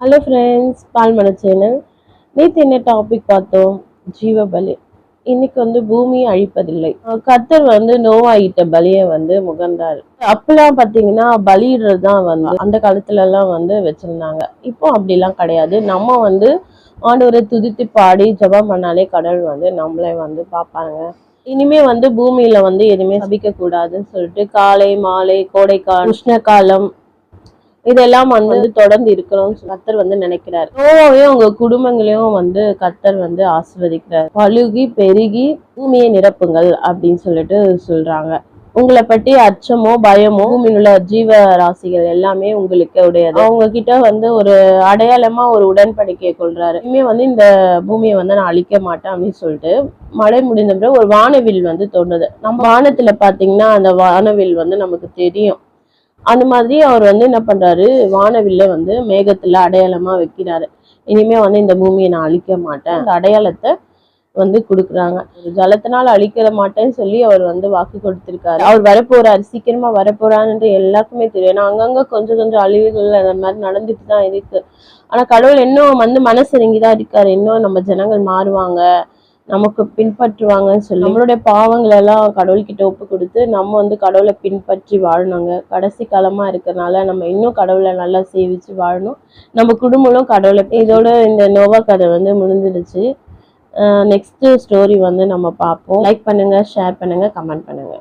Hello friends, பால்மண channel. நேற்று என்ன topic பார்த்தோம்? ஜீவபலி. இன்னைக்கு பூமியை அழிப்பதில்லை. கர்த்தர் நோவாயிட்ட பலியை முகந்தார். அப்பெல்லாம் பார்த்தீங்கன்னா பலியிடுறது தான் அந்த காலத்துல எல்லாம் வச்சிருந்தாங்க. இப்போ அப்படிலாம் கிடையாது. நம்ம ஆண்டவரை துதித்து பாடி ஜெபம் பண்ணாலே கடவுள் நம்மளே பார்ப்பாங்க. இனிமே பூமியில எதுவுமே சபிக்க கூடாதுன்னு சொல்லிட்டு காலை மாலை கோடைக்காலம் உஷ்ண காலம் இதெல்லாம் தொடர்ந்து இருக்கணும்னு கர்த்தர் நினைக்கிறார். நோவாவையும் அவங்க குடும்பங்களையும் கர்த்தர் ஆசீர்வதிக்கிறார். பழுகி பெருகி பூமியை நிரப்புங்கள் அப்படின்னு சொல்லிட்டு சொல்றாங்க. உங்களை பற்றி அச்சமோ பயமோ பூமியில் உள்ள ஜீவ ராசிகள் எல்லாமே உங்களுக்கு உடையது. அவங்க கிட்ட ஒரு அடையாளமா ஒரு உடன்படிக்கையை கொள்றாரு. இனிமே இந்த பூமியை நான் அழிக்க மாட்டேன் அப்படின்னு சொல்லிட்டு மழை முடிந்த பிறகு ஒரு வானவில் தோன்றுது. நம்ம வானத்துல பாத்தீங்கன்னா அந்த வானவில் நமக்கு தெரியும். அந்த மாதிரி அவர் என்ன பண்றாரு, வானவில்ல மேகத்துல அடையாளமா வைக்கிறாரு. இனிமே இந்த பூமியை நான் அழிக்க மாட்டேன், அந்த அடையாளத்தை கொடுக்குறாங்க. ஜலத்தினால அழிக்க மாட்டேன்னு சொல்லி அவர் வாக்கு கொடுத்திருக்காரு. அவர் வரப்போறாரு, சீக்கிரமா வரப்போறாருன்ற எல்லாருக்குமே தெரியும். ஏன்னா அங்கங்க கொஞ்சம் கொஞ்சம் அழிவுகள் அந்த மாதிரி நடந்துட்டு தான் இருக்கு. ஆனா கடவுள் இன்னும் மனசிறங்கிதான் இருக்காரு. இன்னும் நம்ம ஜனங்கள் மாறுவாங்க, நமக்கு பின்பற்றுவாங்கன்னு சொல்லி நம்மளுடைய பாவங்கள் எல்லாம் கடவுள்கிட்ட ஒப்பு கொடுத்து நம்ம கடவுளை பின்பற்றி வாழணுங்க. கடைசி காலமா இருக்கிறதுனால நம்ம இன்னும் கடவுளை நல்லா சேவிச்சு வாழணும். நம்ம குடும்பமும் கடவுளை. இதோட இந்த நோவா கதை முடிஞ்சிடுச்சு. நெக்ஸ்ட் ஸ்டோரி நம்ம பார்ப்போம். லைக் பண்ணுங்க, ஷேர் பண்ணுங்க, கமெண்ட் பண்ணுங்க.